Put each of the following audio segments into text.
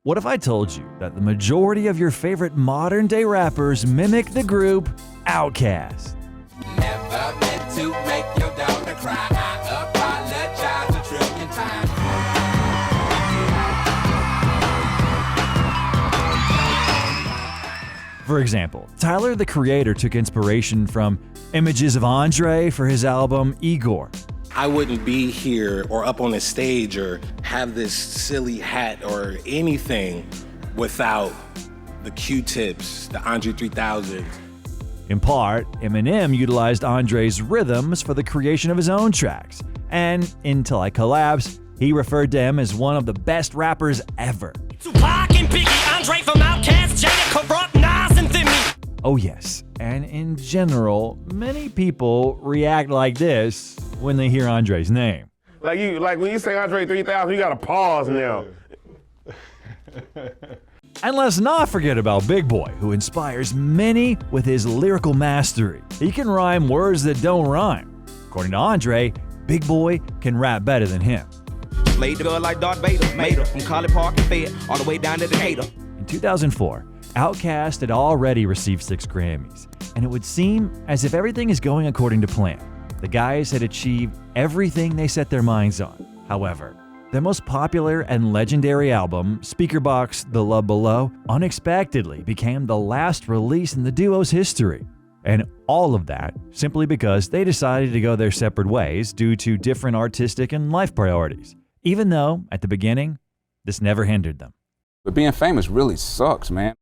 What if I told you that the majority of your favorite modern-day rappers mimic the group Outkast? Never meant to make your daughter cry. I apologize a trillion times. For example, Tyler, the Creator, took inspiration from images of André for his album Igor. I wouldn't be here or up on a stage or have this silly hat or anything without the Q-tips, the Andre 3000. In part, Eminem utilized André's rhythms for the creation of his own tracks. And in Till I Collapse, he referred to him as one of the best rappers ever. Tupac and Biggie, André from Outkast, Jada, Corrupt, Nas, and Thimmy. Oh yes, and in general, many people react like this when they hear André's name. Like when you say Andre 3000, you gotta pause now. And let's not forget about Big Boy, who inspires many with his lyrical mastery. He can rhyme words that don't rhyme. According to André, Big Boy can rap better than him. Played the girl like Darth Vader, made her from College Park and Fayette, all the way down to Decatur. In 2004, Outkast had already received 6 Grammys, and it would seem as if everything is going according to plan. The guys had achieved everything they set their minds on. However, their most popular and legendary album, Speakerboxxx, The Love Below, unexpectedly became the last release in the duo's history. And all of that simply because they decided to go their separate ways due to different artistic and life priorities, even though, at the beginning, this never hindered them. But being famous really sucks, man.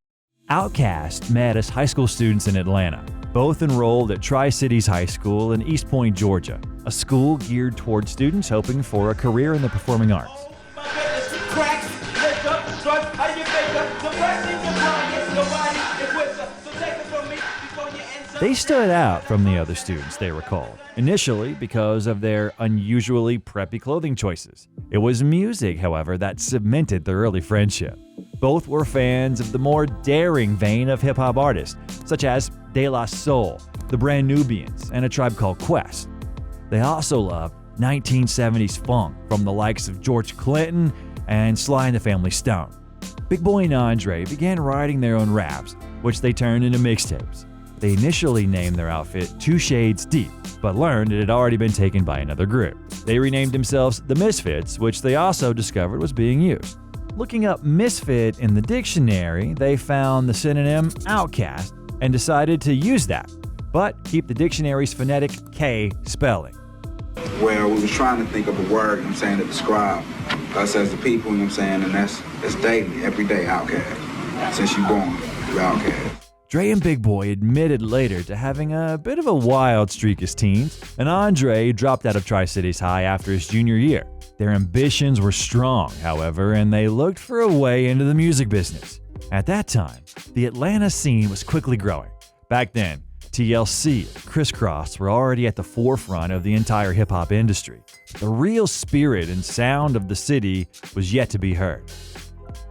Outkast met as high school students in Atlanta, both enrolled at Tri-Cities High School in East Point, Georgia, a school geared toward students hoping for a career in the performing arts. They stood out from the other students, they recalled, initially because of their unusually preppy clothing choices. It was music, however, that cemented their early friendship. Both were fans of the more daring vein of hip-hop artists, such as De La Soul, the Brand Nubians, and A Tribe Called Quest. They also loved 1970s funk from the likes of George Clinton and Sly and the Family Stone. Big Boy and André began writing their own raps, which they turned into mixtapes. They initially named their outfit 2 Shades Deep, but learned it had already been taken by another group. They renamed themselves The Misfits, which they also discovered was being used. Looking up misfit in the dictionary, they found the synonym outcast and decided to use that, but keep the dictionary's phonetic K spelling. Where we was trying to think of a word, to describe us as the people, and that's daily, every day outcast. Since you're born, you're outcast. Dre and Big Boy admitted later to having a bit of a wild streak as teens, and André dropped out of Tri-Cities High after his junior year. Their ambitions were strong, however, and they looked for a way into the music business. At that time, the Atlanta scene was quickly growing. Back then, TLC and Criss Cross were already at the forefront of the entire hip-hop industry. The real spirit and sound of the city was yet to be heard.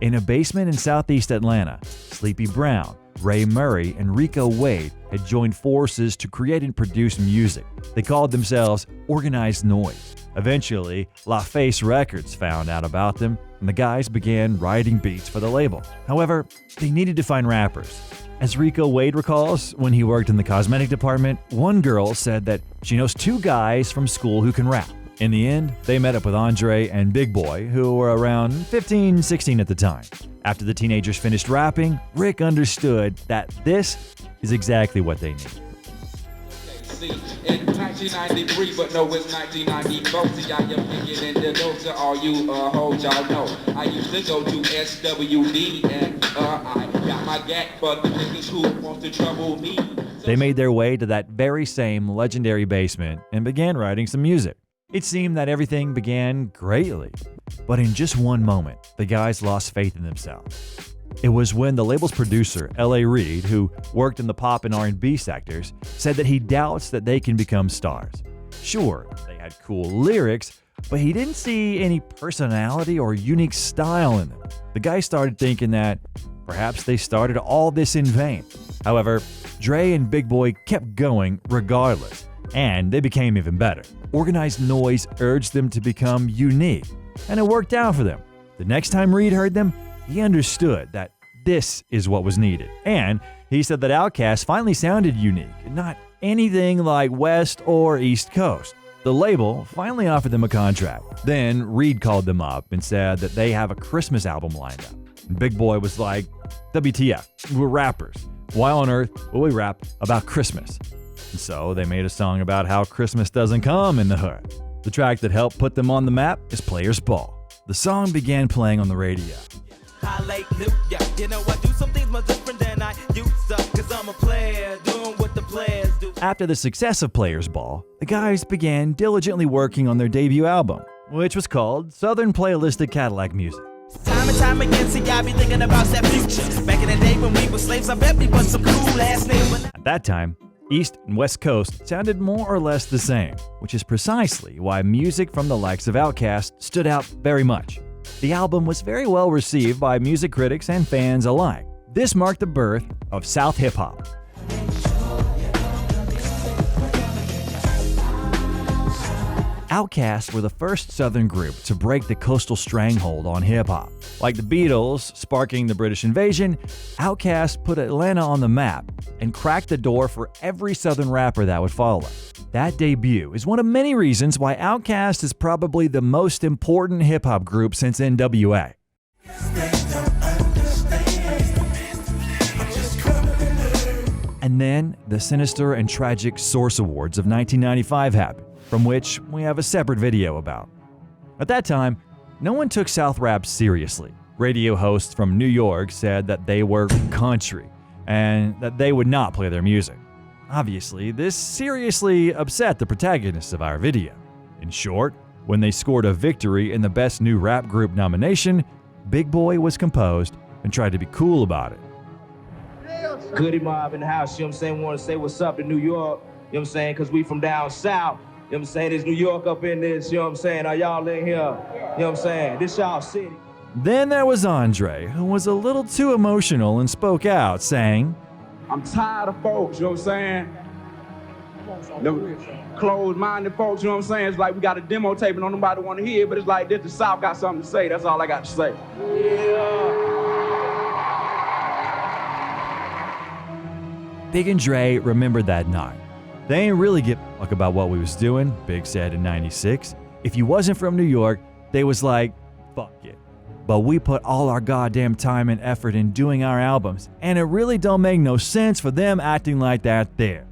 In a basement in southeast Atlanta, Sleepy Brown, Ray Murray, and Rico Wade had joined forces to create and produce music. They called themselves Organized Noise. Eventually, LaFace Records found out about them, and the guys began writing beats for the label. However, they needed to find rappers. As Rico Wade recalls, when he worked in the cosmetic department, one girl said that she knows 2 guys from school who can rap. In the end, they met up with André and Big Boy, who were around 15, 16 at the time. After the teenagers finished rapping, Rick understood that this is exactly what they need. In 1993, but no, it's 1994. See, I am thinking in the notes to all you hoes y'all know. I used to go to SWD and I got my gat for the niggas who want to trouble me. They made their way to that very same legendary basement and began writing some music. It seemed that everything began greatly, but in just one moment, the guys lost faith in themselves. It was when the label's producer, L.A. Reid, who worked in the pop and R&B sectors, said that he doubts that they can become stars. Sure, they had cool lyrics, but he didn't see any personality or unique style in them. The guy started thinking that perhaps they started all this in vain. However, Dre and Big Boy kept going regardless, and they became even better. Organized Noise urged them to become unique, and it worked out for them. The next time Reid heard them, he understood that this is what was needed. And he said that Outkast finally sounded unique, not anything like West or East Coast. The label finally offered them a contract. Then Reed called them up and said that they have a Christmas album lined up. And Big Boi was like, WTF, we're rappers. Why on earth will we rap about Christmas? And so they made a song about how Christmas doesn't come in the hood. The track that helped put them on the map is Players Ball. The song began playing on the radio. Hallelujah. You know, I do some things much different than I used to, 'cause I'm a player doing what the players do. After the success of Players Ball, the guys began diligently working on their debut album, which was called Southern Playlistic Cadillac Music. Time and time again, see, I be thinking about that future. Back in the day when we were slaves, I bet we was some cool ass niggas. At that time, East and West Coast sounded more or less the same, which is precisely why music from the likes of Outkast stood out very much. The album was very well received by music critics and fans alike. This marked the birth of South hip-hop. Outkast were the first Southern group to break the coastal stranglehold on hip-hop. Like the Beatles sparking the British invasion, Outkast put Atlanta on the map and cracked the door for every Southern rapper that would follow. That debut is one of many reasons why Outkast is probably the most important hip-hop group since NWA. And then the sinister and tragic Source Awards of 1995 happened, from which we have a separate video about. At that time, no one took South rap seriously. Radio hosts from New York said that they were country and that they would not play their music. Obviously, this seriously upset the protagonists of our video. In short, when they scored a victory in the Best New Rap Group nomination, Big Boi was composed and tried to be cool about it. Goody Mob in the house, you know what I'm saying? Want to say what's up to New York, you know what I'm saying? Because we from down south, you know what I'm saying? There's New York up in this, you know what I'm saying? Are y'all in here? You know what I'm saying? This y'all city. Then there was André, who was a little too emotional and spoke out, saying, I'm tired of folks, you know what I'm saying? The closed-minded folks, you know what I'm saying? It's like we got a demo tape and nobody want to hear it, but it's like this, the South got something to say. That's all I got to say. Big and Dre remembered that night. They ain't really give a fuck about what we was doing, Big said in '96. If you wasn't from New York, they was like, fuck it. But we put all our goddamn time and effort in doing our albums, and it really don't make no sense for them acting like that there.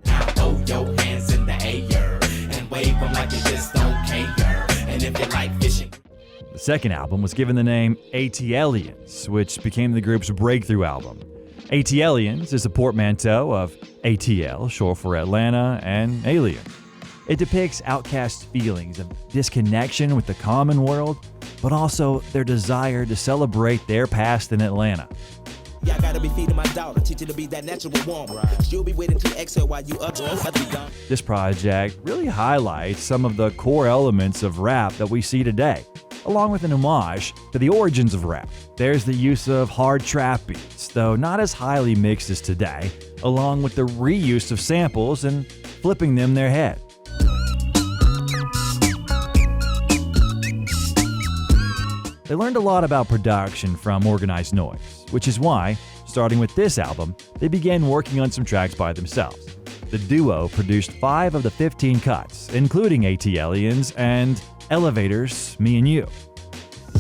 Now throw your hands in the air and wave them like you just don't care. And if you like fishing. The second album was given the name Atliens, which became the group's breakthrough album. Atliens is a portmanteau of ATL, short for Atlanta, and Alien. It depicts Outkast's feelings of disconnection with the common world, but also their desire to celebrate their past in Atlanta. Yeah, I gotta be feeding my daughter, teach her to be that natural woman. She'll be waiting to exhale while you up. This project really highlights some of the core elements of rap that we see today, along with an homage to the origins of rap. There's the use of hard trap beats, though not as highly mixed as today, along with the reuse of samples and flipping them their head. They learned a lot about production from Organized Noise, which is why, starting with this album, they began working on some tracks by themselves. The duo produced 5 of the 15 cuts, including Atliens and Elevator's Me and You.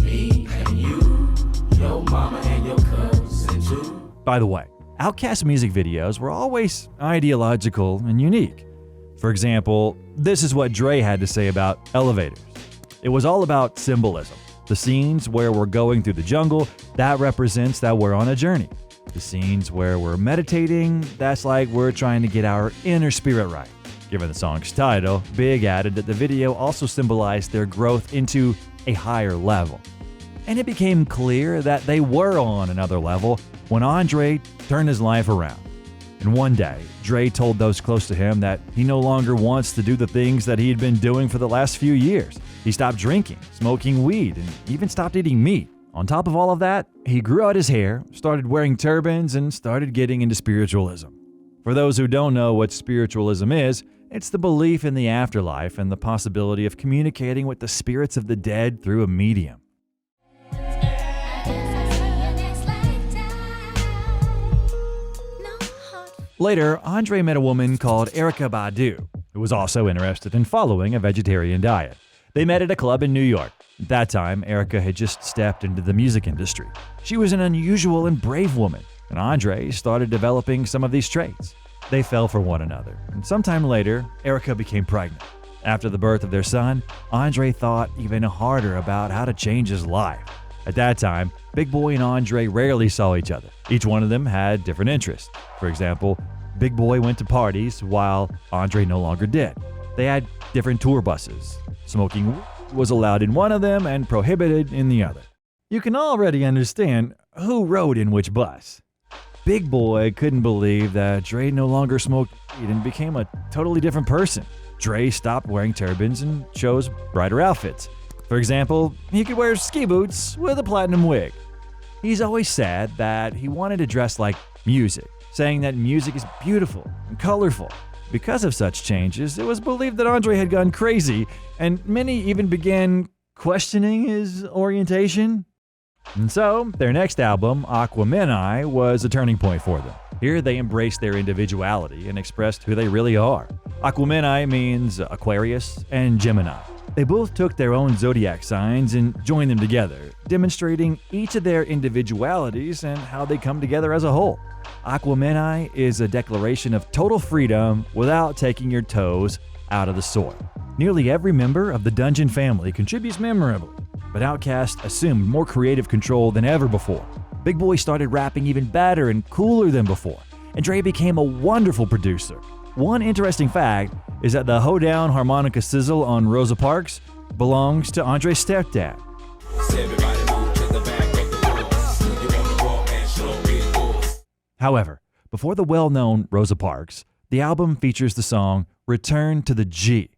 Me and you, your mama and your cousin too. By the way, Outkast music videos were always ideological and unique. For example, this is what Dre had to say about Elevators. It was all about symbolism. The scenes where we're going through the jungle, that represents that we're on a journey. The scenes where we're meditating, that's like we're trying to get our inner spirit right. Given the song's title, Big added that the video also symbolized their growth into a higher level. And it became clear that they were on another level when André turned his life around. And one day, Dre told those close to him that he no longer wants to do the things that he had been doing for the last few years. He stopped drinking, smoking weed, and even stopped eating meat. On top of all of that, he grew out his hair, started wearing turbans, and started getting into spiritualism. For those who don't know what spiritualism is, it's the belief in the afterlife and the possibility of communicating with the spirits of the dead through a medium. Later, André met a woman called Erykah Badu, who was also interested in following a vegetarian diet. They met at a club in New York. At that time, Erykah had just stepped into the music industry. She was an unusual and brave woman, and André started developing some of these traits. They fell for one another, and sometime later, Erykah became pregnant. After the birth of their son, André thought even harder about how to change his life. At that time, Big Boy and André rarely saw each other. Each one of them had different interests. For example, Big Boy went to parties while André no longer did. They had different tour buses. Smoking was allowed in one of them and prohibited in the other. You can already understand who rode in which bus. Big Boy couldn't believe that Dre no longer smoked weed and became a totally different person. Dre stopped wearing turbans and chose brighter outfits. For example, he could wear ski boots with a platinum wig. He's always said that he wanted to dress like music, saying that music is beautiful and colorful. Because of such changes, it was believed that André had gone crazy, and many even began questioning his orientation. And so, their next album, Aquemini, was a turning point for them. Here they embraced their individuality and expressed who they really are. Aquemini means Aquarius and Gemini. They both took their own zodiac signs and joined them together, demonstrating each of their individualities and how they come together as a whole. Aquemini is a declaration of total freedom without taking your toes out of the soil. Nearly every member of the Dungeon family contributes memorably, but Outkast assumed more creative control than ever before. Big Boy started rapping even better and cooler than before, and Dre became a wonderful producer. One interesting fact is that the hoedown harmonica sizzle on Rosa Parks belongs to Andre's stepdad. However, before the well-known Rosa Parks, the album features the song Return to the G.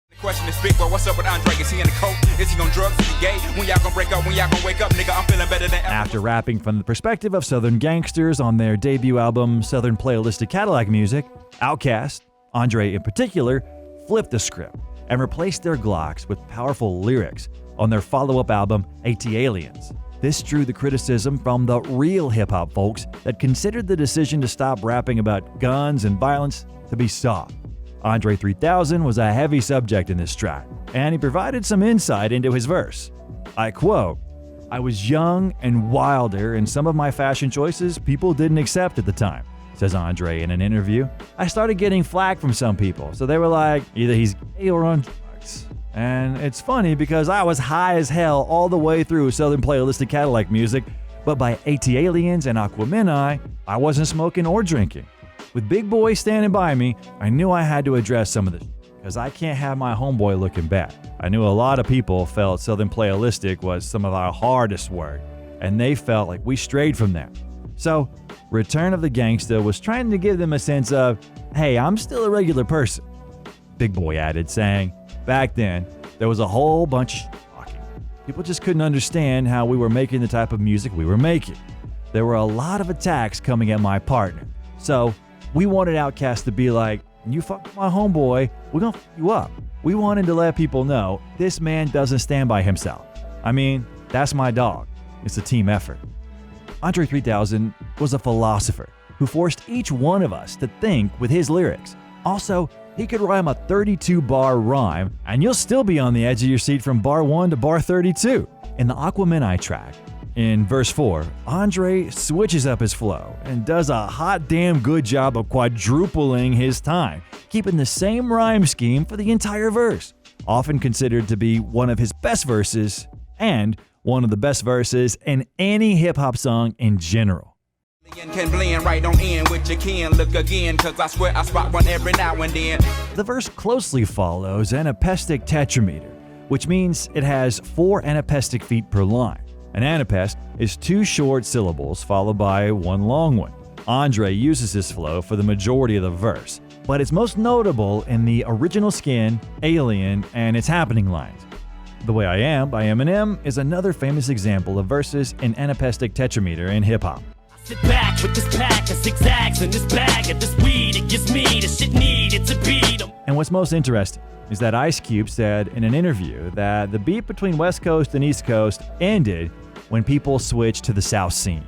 The question is big, well, what's up with André? Is he in the coke? Is he on drugs? Is he gay? When y'all gonna break up? When y'all gonna wake up? Nigga, I'm feeling better than ever. After rapping from the perspective of Southern gangsters on their debut album Southern Playalistic Cadillac Music, Outkast, André in particular, flipped the script and replaced their glocks with powerful lyrics on their follow-up album Atliens. This drew the criticism from the real hip-hop folks that considered the decision to stop rapping about guns and violence to be soft. André 3000 was a heavy subject in this track, and he provided some insight into his verse. I quote, "I was young and wilder, and some of my fashion choices people didn't accept at the time," says André in an interview. "I started getting flack from some people, so they were like, either he's gay or on drugs. And it's funny because I was high as hell all the way through Southern Playalistic Cadillac Music, but by Atliens and Aquemini, I wasn't smoking or drinking. With Big Boy standing by me, I knew I had to address some of this because I can't have my homeboy looking bad. I knew a lot of people felt Southern Playalistic was some of our hardest work, and they felt like we strayed from that. So, Return of the Gangsta was trying to give them a sense of, hey, I'm still a regular person." Big Boy added, saying, "Back then, there was a whole bunch of talking. People just couldn't understand how we were making the type of music we were making. There were a lot of attacks coming at my partner. So, we wanted Outkast to be like, you fuck with my homeboy, we're gonna fuck you up. We wanted to let people know this man doesn't stand by himself. I mean, that's my dog. It's a team effort." André 3000 was a philosopher who forced each one of us to think with his lyrics. Also, he could rhyme a 32-bar rhyme, and you'll still be on the edge of your seat from bar 1 to bar 32. In the Aquemini track, in verse 4, André switches up his flow and does a hot damn good job of quadrupling his time, keeping the same rhyme scheme for the entire verse. Often considered to be one of his best verses and one of the best verses in any hip-hop song in general. Can blend right on in with your kin. Look again, cause I swear I spot one every now and then. The verse closely follows anapestic tetrameter, which means it has 4 anapestic feet per line. An anapest is 2 short syllables followed by 1 long one. André uses this flow for the majority of the verse, but it's most notable in the Original Skin, Alien, and It's Happening lines. The Way I Am by Eminem is another famous example of verses in anapestic tetrameter in hip-hop. Sit back with this pack of zigzags and this bag of this weed. It gives me the shit needed to beat 'em. And what's most interesting is that Ice Cube said in an interview that the beef between West Coast and East Coast ended when people switched to the South scene.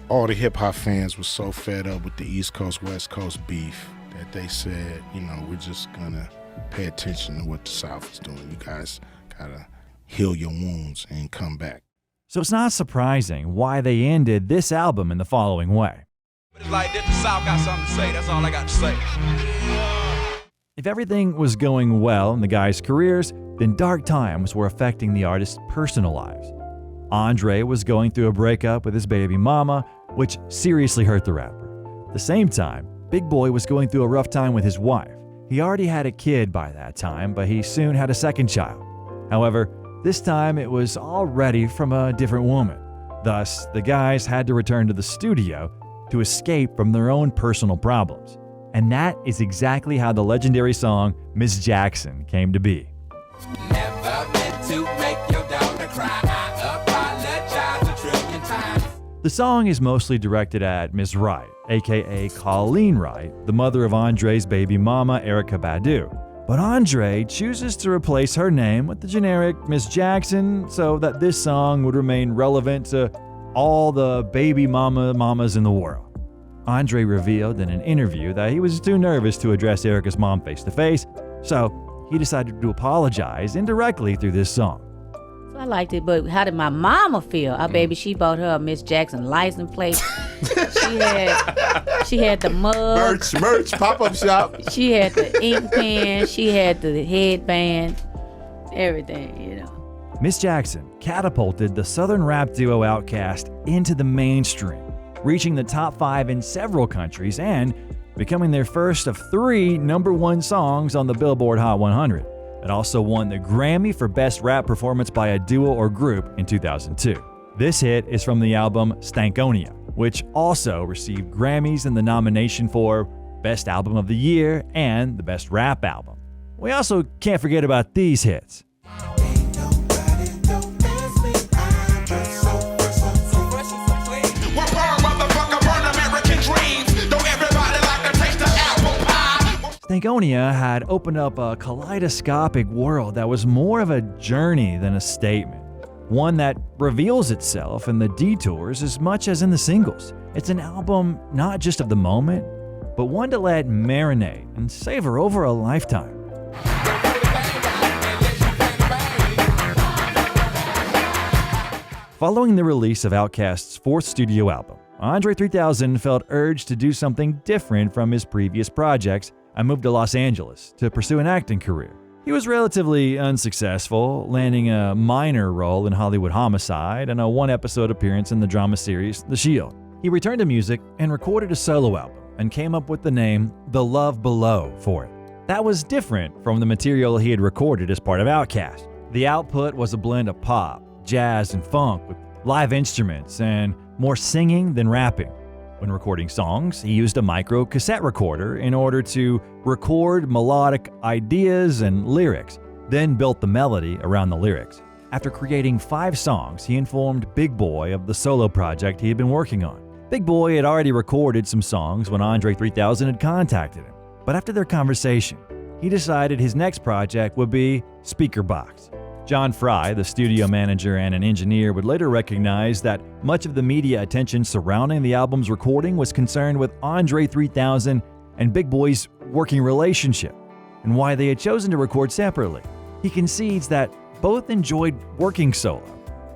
all the hip-hop fans were so fed up with the East Coast, West Coast beef that they said, we're just gonna pay attention to what the South is doing. You guys gotta heal your wounds and come back. So it's not surprising why they ended this album in the following way. It's like this, the South got something to say. That's all I got to say. If everything was going well in the guys' careers, then dark times were affecting the artists' personal lives. André was going through a breakup with his baby mama, which seriously hurt the rapper. At the same time, Big Boi was going through a rough time with his wife. He already had a kid by that time, but he soon had a second child. However, this time it was already from a different woman. Thus, the guys had to return to the studio to escape from their own personal problems. And that is exactly how the legendary song Miss Jackson came to be. Never meant to make your daughter cry. I apologize a trillion times. The song is mostly directed at Miss Wright, aka Colleen Wright, the mother of André's baby mama, Erykah Badu. But André chooses to replace her name with the generic Miss Jackson so that this song would remain relevant to all the baby mamas in the world. André revealed in an interview that he was too nervous to address Erykah's mom face-to-face, so he decided to apologize indirectly through this song. So I liked it, but how did my mama feel? Our baby, she bought her a Miss Jackson license plate. She had the mug. Merch, pop-up shop. She had the ink pen. She had the headband. Everything, Miss Jackson catapulted the southern rap duo Outkast into the mainstream, reaching the top 5 in several countries and becoming their first of 3 #1 songs on the Billboard Hot 100. It also won the Grammy for Best Rap Performance by a Duo or Group in 2002. This hit is from the album Stankonia, which also received Grammys and the nomination for Best Album of the Year and the Best Rap Album. We also can't forget about these hits. Stankonia had opened up a kaleidoscopic world that was more of a journey than a statement. One that reveals itself in the detours as much as in the singles. It's an album not just of the moment, but one to let marinate and savor over a lifetime. Following the release of Outkast's 4th studio album, André 3000 felt urged to do something different from his previous projects and moved to Los Angeles to pursue an acting career. He was relatively unsuccessful, landing a minor role in Hollywood Homicide and a 1-episode appearance in the drama series The Shield. He returned to music and recorded a solo album and came up with the name The Love Below for it. That was different from the material he had recorded as part of Outkast. The output was a blend of pop, jazz, and funk with live instruments and more singing than rapping. When recording songs, he used a micro cassette recorder in order to record melodic ideas and lyrics, then built the melody around the lyrics. After creating 5 songs, he informed Big Boi of the solo project he had been working on. Big Boi had already recorded some songs when André 3000 had contacted him, but after their conversation, he decided his next project would be Speakerboxxx. John Fry, the studio manager and an engineer, would later recognize that much of the media attention surrounding the album's recording was concerned with André 3000 and Big Boi's working relationship and why they had chosen to record separately. He concedes that both enjoyed working solo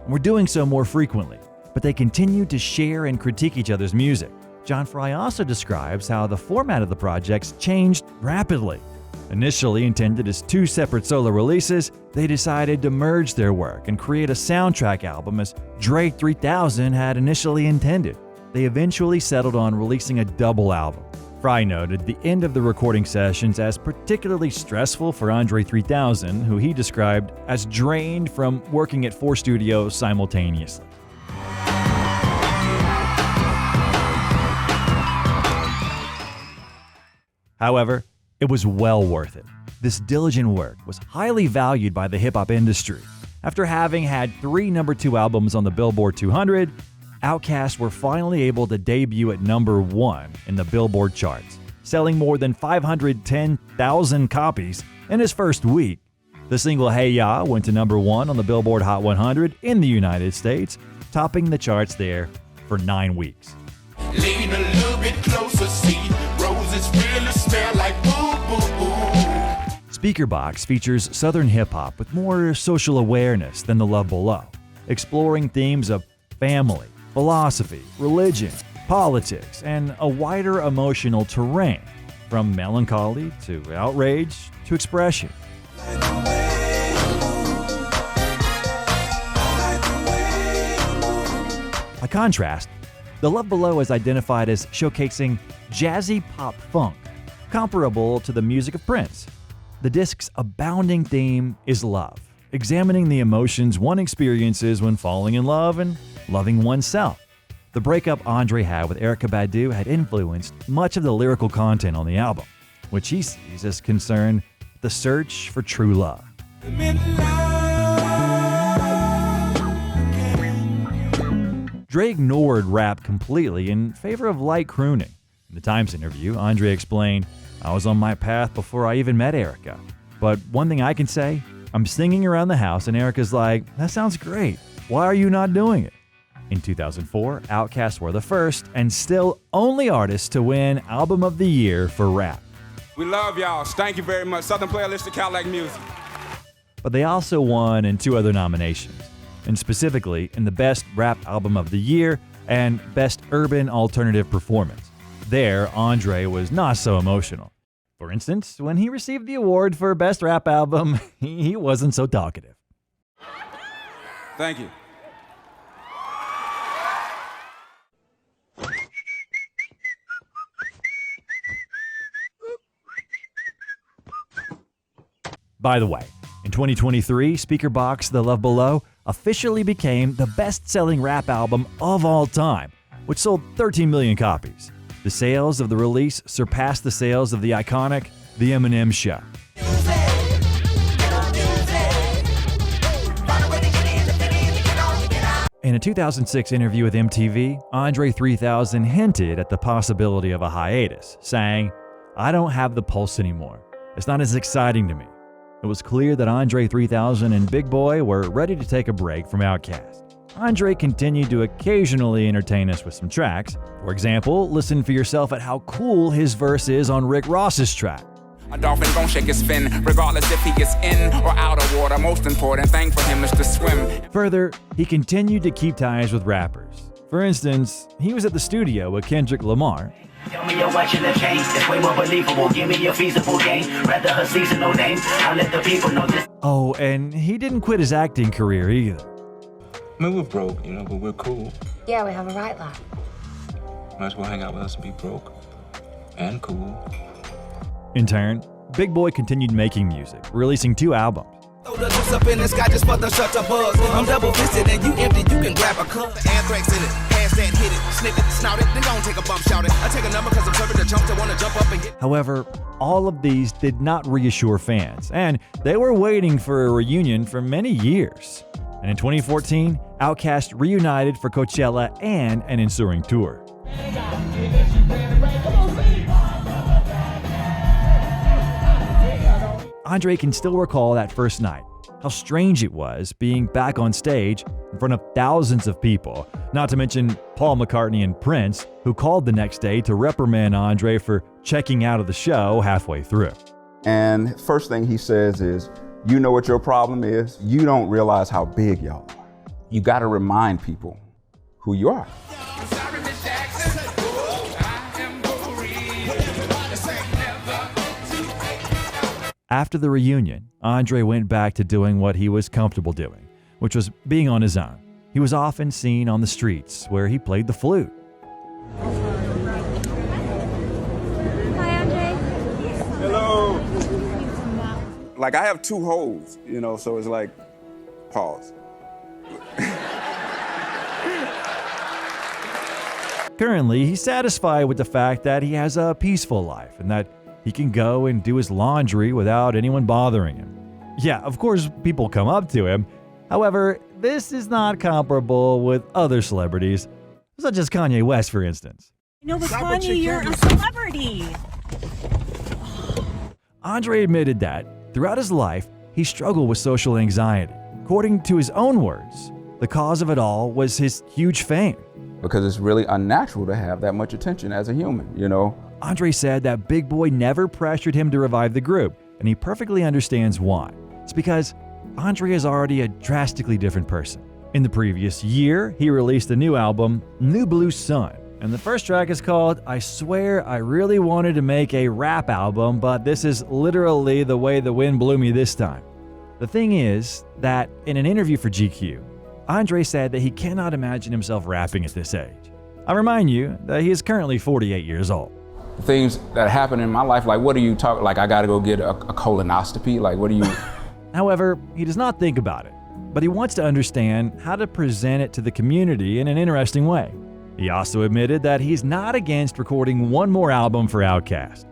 and were doing so more frequently, but they continued to share and critique each other's music. John Fry also describes how the format of the projects changed rapidly. Initially intended as 2 separate solo releases, they decided to merge their work and create a soundtrack album as Drake 3000 had initially intended. They eventually settled on releasing a double album. Fry noted the end of the recording sessions as particularly stressful for André 3000, who he described as drained from working at 4 studios simultaneously. However, it was well worth it. This diligent work was highly valued by the hip-hop industry. After having had 3 #2 albums on the Billboard 200, Outkast were finally able to debut at #1 in the Billboard charts, selling more than 510,000 copies in his first week. The single Hey Ya went to #1 on the Billboard Hot 100 in the United States, topping the charts there for 9 weeks. Lean a little bit closer, see. Roses really smell like boo-boo-boo. Speakerboxxx features Southern hip-hop with more social awareness than The Love Below, exploring themes of family, philosophy, religion, politics, and a wider emotional terrain, from melancholy to outrage to expression. By contrast, The Love Below is identified as showcasing jazzy pop funk, comparable to the music of Prince. The disc's abounding theme is love, examining the emotions one experiences when falling in love and loving oneself. The breakup André had with Erykah Badu had influenced much of the lyrical content on the album, which he sees as concerned with the search for true love. Dre ignored rap completely in favor of light crooning. In the Times interview, André explained, "I was on my path before I even met Erykah. But one thing I can say, I'm singing around the house and Erykah's like, that sounds great. Why are you not doing it?" In 2004, Outkast were the first and still only artists to win Album of the Year for rap. We love y'all. Thank you very much. Southern Playlist of Cadillac Music. But they also won in 2 other nominations, and specifically in the Best Rap Album of the Year and Best Urban Alternative Performance. There, André was not so emotional. For instance, when he received the award for Best Rap Album, he wasn't so talkative. Thank you. By the way, in 2023, Speakerboxxx The Love Below officially became the best-selling rap album of all time, which sold 13 million copies. The sales of the release surpassed the sales of the iconic The Eminem Show. In a 2006 interview with MTV, André 3000 hinted at the possibility of a hiatus, saying, "I don't have the pulse anymore. It's not as exciting to me." It was clear that André 3000 and Big Boi were ready to take a break from Outkast. André continued to occasionally entertain us with some tracks. For example, listen for yourself at how cool his verse is on Rick Ross's track. A dolphin gon' shake his fin, regardless if he gets in or out of water. Most important thing for him is to swim. Further, he continued to keep ties with rappers. For instance, he was at the studio with Kendrick Lamar. Tell me you're watching the change, it's way more believable. Give me a feasible game, rather her seasonal name. I'll let the people know this. Oh, and he didn't quit his acting career either. I mean, we're broke, but we're cool. Yeah, we have a right life. Might as well hang out with us and be broke and cool. In turn, Big Boi continued making music, releasing 2 albums. Throw the juice up in the sky just for the shut the buzz. I'm double fisted and you empty, you can grab a cup. Anthrax in it, pass that, hit it, sniff it, snout it, then gon' take a bump, shout it. I take a number cause I'm serving the chumps that wanna jump up and get. However, all of these did not reassure fans, and they were waiting for a reunion for many years. And in 2014, Outkast reunited for Coachella and an ensuing tour. André can still recall that first night, how strange it was being back on stage in front of thousands of people, not to mention Paul McCartney and Prince, who called the next day to reprimand André for checking out of the show halfway through. And first thing he says is, "You know what your problem is? You don't realize how big y'all are. You gotta remind people who you are." After the reunion, André went back to doing what he was comfortable doing, which was being on his own. He was often seen on the streets where he played the flute. Hi, André. Hello. Like I have 2 holes, so it's like, pause. Currently, he's satisfied with the fact that he has a peaceful life and that he can go and do his laundry without anyone bothering him. Yeah, of course, people come up to him. However, this is not comparable with other celebrities, such as Kanye West, for instance. No, but Kanye, you're a celebrity. André admitted that, throughout his life, he struggled with social anxiety. According to his own words, the cause of it all was his huge fame. because it's really unnatural to have that much attention as a human, you know? André said that Big Boy never pressured him to revive the group, and he perfectly understands why. It's because André is already a drastically different person. In the previous year, he released a new album, New Blue Sun, and the first track is called I Swear I Really Wanted to Make a Rap Album, but this is literally the way the wind blew me this time. The thing is that in an interview for GQ, André said that he cannot imagine himself rapping at this age. I remind you that he is currently 48 years old. The things that happen in my life, like what do you talk, like I gotta go get a colonoscopy, like what do you... However, he does not think about it, but he wants to understand how to present it to the community in an interesting way. He also admitted that he's not against recording one more album for Outkast.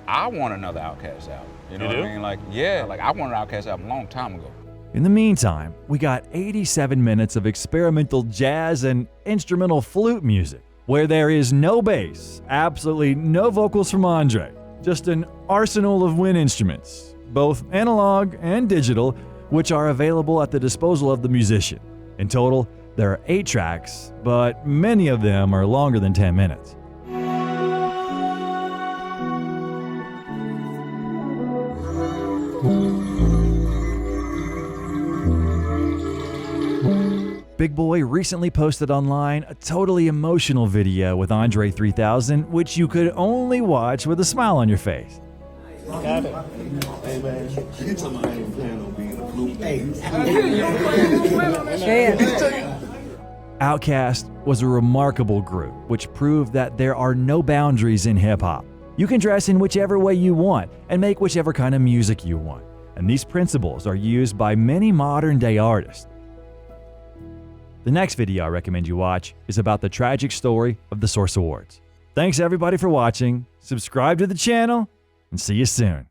I want another Outkast album. You know what I mean? Like, yeah, like I wanted an Outkast album a long time ago. In the meantime, we got 87 minutes of experimental jazz and instrumental flute music, where there is no bass, absolutely no vocals from André, just an arsenal of wind instruments, both analog and digital, which are available at the disposal of the musician. In total, there are 8 tracks, but many of them are longer than 10 minutes. Big Boy recently posted online a totally emotional video with André 3000, which you could only watch with a smile on your face. Got it. Hey, man. You talking about I ain't planning on being a flute. Hey. Outkast was a remarkable group, which proved that there are no boundaries in hip-hop. You can dress in whichever way you want and make whichever kind of music you want. And these principles are used by many modern-day artists. The next video I recommend you watch is about the tragic story of the Source Awards. Thanks everybody for watching, subscribe to the channel, and see you soon.